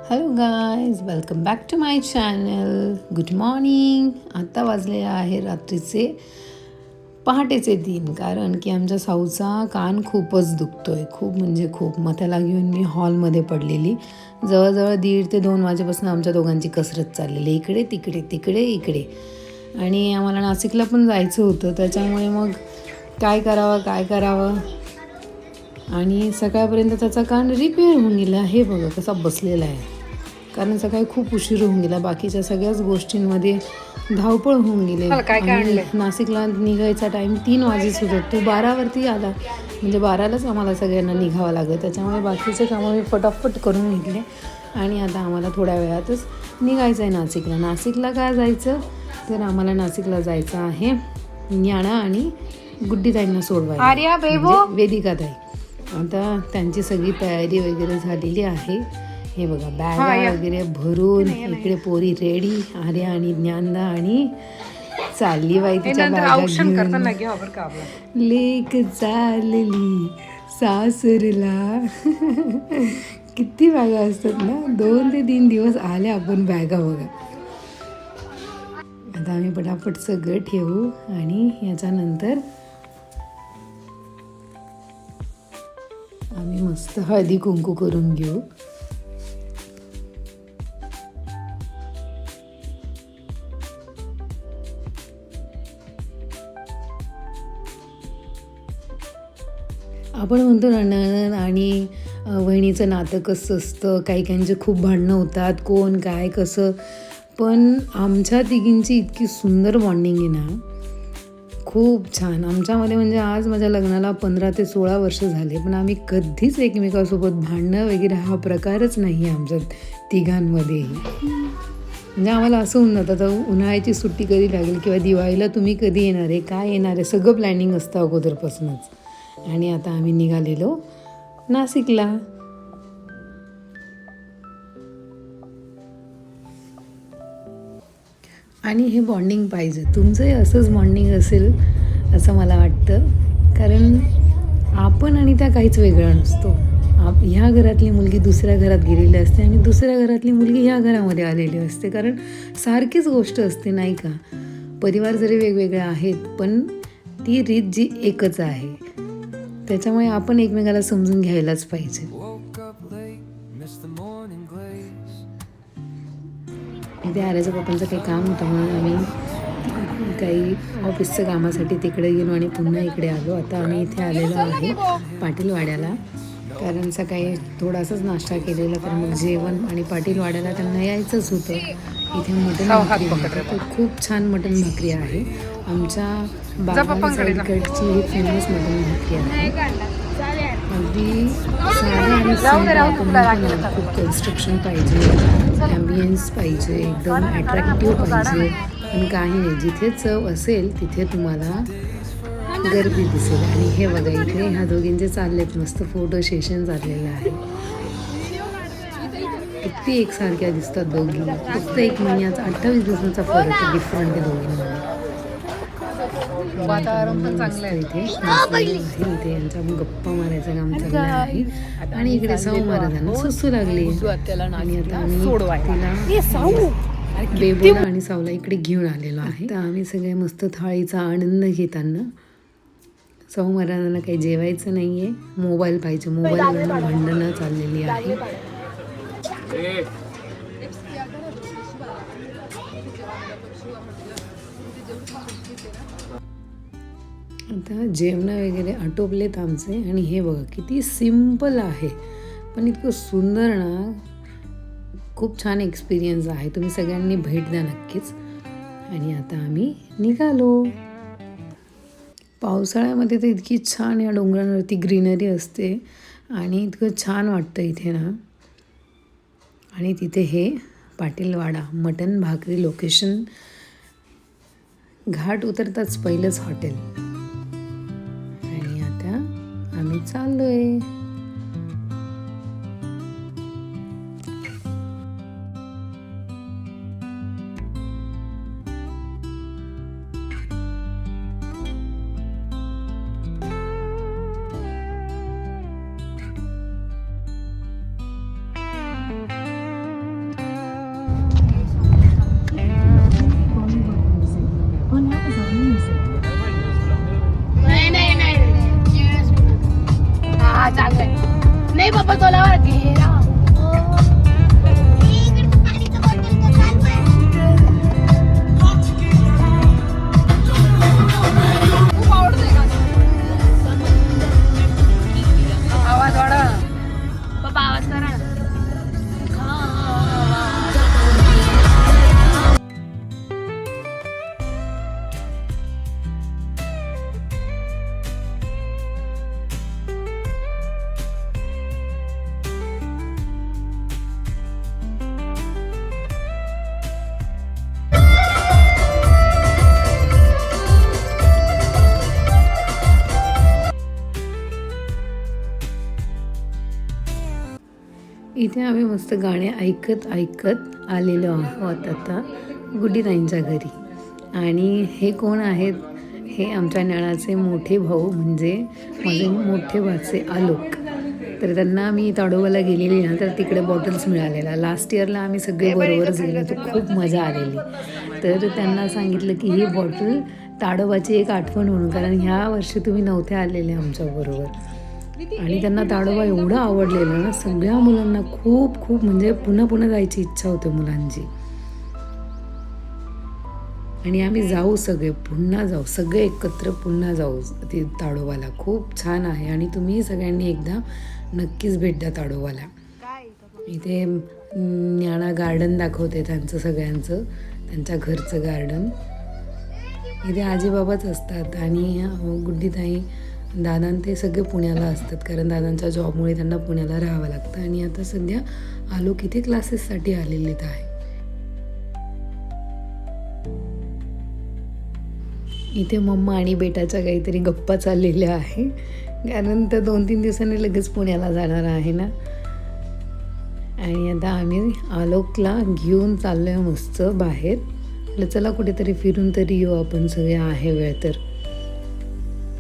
Hello guys, welcome back to my channel. Good morning. आत्ता वाजले आहे रात्रीचे पहाटेचे 3, कारण की आमच्या साऊचा कान खूपच दुखतो आहे, खूप म्हणजे खूप. मग त्याला घेऊन मी हॉलमध्ये पडलेली. जवळजवळ 1:30 ते 2 वाजेपासून आमच्या दोघांची कसरत चाललेली, इकडे तिकडे तिकडे इकडे. आणि आम्हाला नाशिकला पण जायचं होतं, त्याच्यामुळे मग काय करावं आणि सकाळपर्यंत त्याचा कान रिपेअर होऊन गेला. हे बघा कसा बसलेला आहे, कारण सकाळी खूप उशीर होऊन गेला. बाकीच्या सगळ्याच गोष्टींमध्ये धावपळ होऊन गेली. आणि नाशिकला निघायचा टाईम 3 वाजेच होतं. तो 12वरती आला, म्हणजे 12लाच आम्हाला सगळ्यांना निघावं लागलं. त्याच्यामुळे बाकीचे कामं मी फटाफट करून घेतले. आणि आता आम्हाला थोड्या वेळातच निघायचं आहे नाशिकला. नाशिकला काय जायचं तर आम्हाला नाशिकला जायचं आहे न्याणा आणि गुड्डीताईंना सोडवायला, म्हणजे वेदिकाताई. आता त्यांची सगळी तयारी वगैरे झालेली आहे. हे बघा बॅगा वगैरे भरून इकडे पोरी रेडी. आर्या आणि ज्ञानदा आणि चालली बाई तिच्या बॅगा घेऊन. लेक चालली सासरला. किती बॅगा असतात ना. 2 ते 3 दिवस आल्या आपण बॅगा बघा. आता आम्ही पटापट सगळं ठेवू आणि याच्यानंतर आम्ही मस्त हळदी कुंकू करून घेऊ. आपण म्हणतो ना, नणंद आणि वहिनीचं नातं कसं असतं, काही काहींचे खूप भांडणं होतात, कोण काय कसं. पण आमच्या तिघींची इतकी सुंदर बॉन्डिंग आहे ना, खूप छान. आमच्यामध्ये म्हणजे आज माझ्या लग्नाला 15 ते 16 वर्ष झाले, पण आम्ही कधीच एकमेकांसोबत भांडणं वगैरे हा प्रकारच नाही आहे आमच्या तिघांमध्येही. म्हणजे आम्हाला असं होऊन जातं, तर उन्हाळ्याची सुट्टी कधी लागेल किंवा दिवाळीला तुम्ही कधी येणार आहे, काय येणार आहे, सगळं प्लॅनिंग असतं अगोदरपासूनच. आणि आता आम्ही निघालेलो नाशिकला. आणि हे बॉन्डिंग पाहिजे, तुमचंही असंच बॉन्डिंग असेल असं मला वाटतं. कारण आपण आणि त्या काहीच वेगळा नसतो. ह्या घरातली मुलगी दुसऱ्या घरात गेलेली असते आणि दुसऱ्या घरातली मुलगी ह्या घरामध्ये आलेली असते, कारण सारखीच गोष्ट असते नाही का. परिवार जरी वेगवेगळे आहेत, पण ती रीत जी एकच आहे. त्याच्यामुळे आपण एकमेकाला समजून घ्यायलाच पाहिजे. इथे आर्याच्या पप्पांचं काही काम होतं म्हणून आम्ही काही ऑफिसच्या कामासाठी तिकडे गेलो आणि पुन्हा इकडे आलो. आता आम्ही इथे आलेलो आहे पाटीलवाड्याला, कारण सकाळी थोडासाच नाश्ता केलेला, तर मग जेवण. आणि पाटीलवाड्याला त्यांना यायचंच होतं. इथे मटण भाकरी मिळते, तर खूप छान मटण भाकरी आहे. आमच्या बागारी साईडकडची ही फेमस मटण भाकरी आहे. अगदी साधं आणि सिंपल. आपण म्हणतो ना, खूप कन्स्ट्रक्शन पाहिजे, ॲम्बियन्स पाहिजे, एकदम ॲट्रॅक्टिव्ह पाहिजे, पण काही नाही. जिथे चव असेल तिथे तुम्हाला गर्दी दिसेल. आणि हे बघा इथे ह्या दोघींचे चाललेत मस्त फोटो सेशन चाललेलं आहे. किती एकसारख्या दिसतात दोघी. फक्त 1 महिन्याचा 28 दिवसांचा फरक आहे डिफरंट आहे दोघींमध्ये. वातावरण पण चांगलं आहे इथे. यांच्या गप्पा मारायचं काम चाललं आहे. आणि इकडे साऊ महाराजांना सुसू लागली. आणि आता आम्ही तिला बेबूला आणि साऊला इकडे घेऊन आलेलो आहे. तर आम्ही सगळे मस्त थाळीचा आनंद घेताना. साऊ महाराजांना काही जेवायचं नाहीये, मोबाईल पाहिजे. मोबाईलवरून भांडणं चाललेली आहे. आता जेवणं वगैरे आटोपलेत आमचे. आणि हे बघा किती सिम्पल आहे, पण इतकं सुंदर ना. खूप छान एक्सपिरियन्स आहे. तुम्ही सगळ्यांनी भेट द्या नक्कीच. आणि आता आम्ही निघालो. पावसाळ्यामध्ये तर इतकी छान या डोंगरांवरती ग्रीनरी असते आणि इतकं छान वाटतं इथे ना. आणि तिथे हे पाटीलवाडा मटण भाकरी लोकेशन. घाट उतरताच पहिलंच हॉटेल. आणि आता आम्ही चाललोय. इथे आम्ही मस्त गाणे ऐकत ऐकत आलेलो आहोत आता गुड्डीताईंच्या घरी. आणि हे कोण आहेत? हे आमच्या नळाचे मोठे भाऊ, म्हणजे माझे मोठे भाचे आलोक. तर त्यांना मी ताडोबाला गेलेली ना, तर तिकडे बॉटल्स मिळालेला. लास्ट इयरला आम्ही सगळे बरोबरच गेलो होतो, खूप मजा आलेली. तर त्यांना सांगितलं की ही बॉटल ताडोबाची एक आठवण म्हणून, कारण ह्या वर्षी तुम्ही नव्हते आलेले आमच्याबरोबर. आणि त्यांना ताडोबा एवढं आवडलेलं ना, सगळ्या मुलांना खूप खूप म्हणजे पुन्हा पुन्हा जायची इच्छा होते मुलांची. आणि आम्ही जाऊ सगळे, पुन्हा जाऊ सगळे एकत्र, पुन्हा जाऊ ती ताडोबाला. खूप छान आहे आणि तुम्ही सगळ्यांनी एकदा नक्कीच भेट द्या ताडोबाला. इथे न्याणा गार्डन दाखवते त्यांचं सगळ्यांचं, त्यांच्या घरचं गार्डन. इथे आजीबाबाच असतात आणि गुड्डीताई, दादा ते सगळे पुण्याला असतात, कारण दादांच्या जॉबमुळे त्यांना पुण्याला राहावं लागतं. आणि आता सध्या आलोक इथे क्लासेससाठी आलेले आहे. इथे मम्मा आणि बेटाच्या काहीतरी गप्पा चाललेल्या आहे, कारण तर 2-3 दिवसांनी लगेच पुण्याला जाणार आहे ना. आणि आता आम्ही आलोकला घेऊन चाललो आहे मस्त बाहेर. म्हटलं चला कुठेतरी फिरून तरी येऊ आपण सगळे, आहे वेळ तर.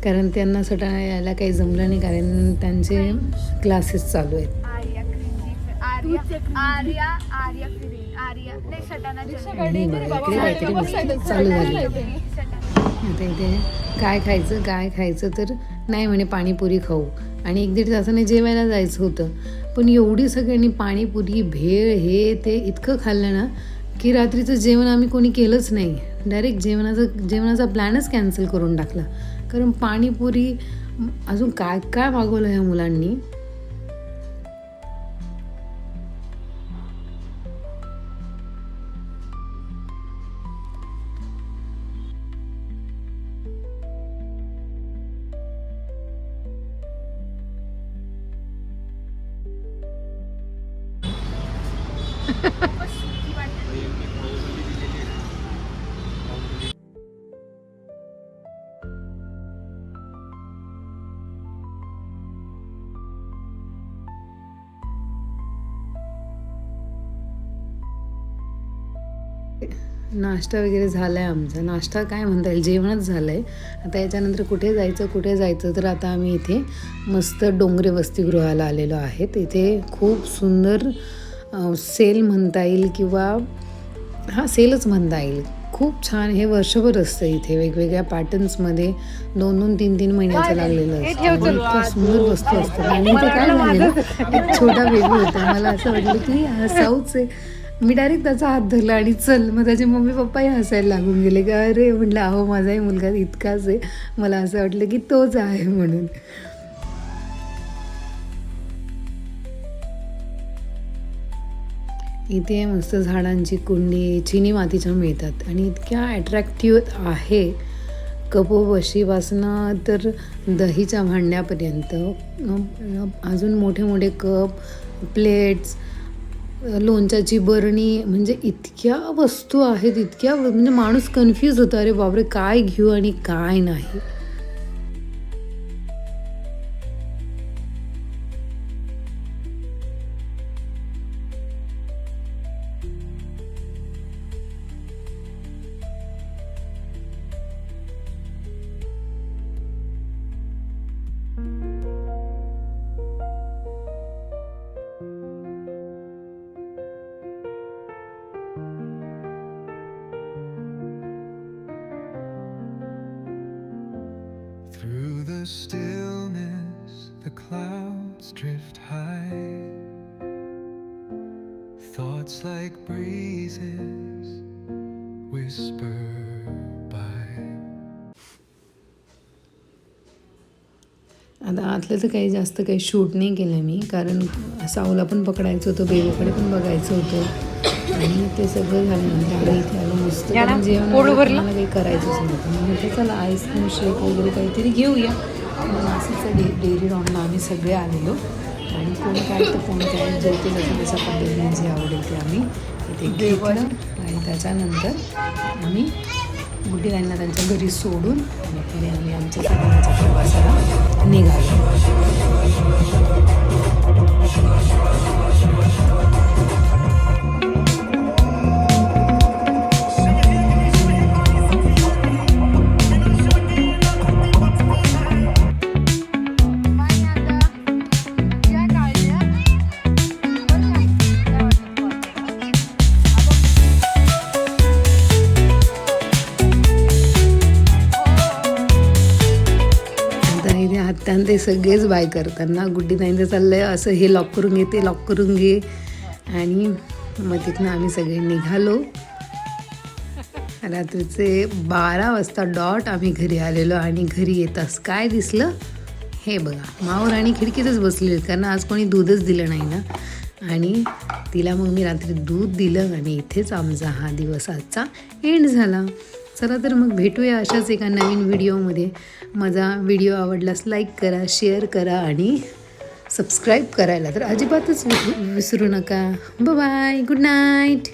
कारण त्यांना सटाणा यायला काही जमलं नाही, कारण त्यांचे क्लासेस चालू आहेत. चालू झाली. आता इथे काय खायचं तर नाही म्हणे पाणीपुरी खाऊ. आणि 1-1.5 तासाने जेवायला जायचं होतं, पण एवढी सगळ्यांनी पाणीपुरी, भेळ, हे ते इतकं खाल्लं ना की रात्रीचं जेवण आम्ही कोणी केलंच नाही. डायरेक्ट जेवणाचा प्लॅनच कॅन्सल करून टाकला, कारण पाणीपुरी, अजून काय काय मागवलं ह्या मुलांनी. नाश्ता वगैरे झाला आहे आमचा. नाश्ता काय म्हणता येईल, जेवणच झालं आहे. आता याच्यानंतर कुठे जायचं तर आता आम्ही इथे मस्त डोंगरे वसतिगृहाला आलेलो आहेत. इथे खूप सुंदर सेल म्हणता येईल, किंवा सेलच म्हणता येईल. खूप छान, हे वर्षभर असतं इथे, वेगवेगळ्या पॅटर्न्समध्ये 2-2, 3-3 महिन्याचं लागलेलं असतं. इतक्या सुंदर वस्तू असतात. आणि इथे काय झालेलं, एक छोटा बेबी होता. मला असं वाटलं की हा साऊच आहे. मी डायरेक्ट त्याचा हात धरला आणि चल, मग त्याचे मम्मी पप्पाही हसायला लागून गेले की अरे, म्हटलं अहो माझाही मुलगा इतकाच आहे. मला असं वाटलं की तोच आहे म्हणून. इथे मस्त झाडांची कुंडी चिनी मातीच्या मिळतात आणि इतक्या अट्रॅक्टिव्ह आहे. कपोबशीपासनं तर दहीच्या भांड्यापर्यंत, अजून मोठे मोठे कप, प्लेट्स, लोणच्याची बरणी, म्हणजे इतक्या वस्तू आहेत, इतक्या म्हणजे माणूस कन्फ्यूज होतो, अरे बापरे काय घेऊ आणि काय नाही. Through the stillness, the clouds drift high. Thoughts like breezes whisper by. आता आतलं तर काही जास्त काही शूट नाही केलं मी, कारण साऊला पण पकडायचं होतं, बेबीकडे पण बघायचं होतं. आणि ते सगळं झाल्यानंतर आम्ही इथे आलो मस्त, कारण जेवण मला काही करायचंच नव्हतं. मग म्हटलं चला आईस्क्रीम शेक वगैरे काहीतरी घेऊया. मग नाशिकचं डेअरी राऊंडला आम्ही सगळे आलेलो. आणि कोण काय तर कोण काय जेवते जशा पद्धतीने जे आवडेल ते आम्ही इथे घेतलं. आणि त्याच्यानंतर आम्ही गुड्डीताईंना त्यांच्या घरी सोडून आणि पुढे आम्ही आमच्या सगळ्यांच्या प्रवासाला निघालो. आता इथे आत्यान ते सगळेच बाय करताना गुड्डी ताईंचं चाललंय असं हे लॉक करून घे ते लॉक करून घे आणि मग तिथनं आम्ही सगळे निघालो. रात्रीचे 12 वाजता डॉट आम्ही घरी आलेलो आणि घरी येताच काय दिसलं हे बघा, मावर आणि खिडकीतच बसलेले कारण आज कोणी दूधच दिलं नाही ना. आणि तिला मग मी रात्री दूध दिलं आणि इथेच आमचा हा दिवस आजचा एंड झाला. चला तर मग भेटूया अशाच एका नवीन व्हिडिओमध्ये. माझा व्हिडिओ आवडल्यास लाईक करा, शेअर करा आणि सबस्क्राईब करायला तर अजिबातच विसरू नका. Bye, good night.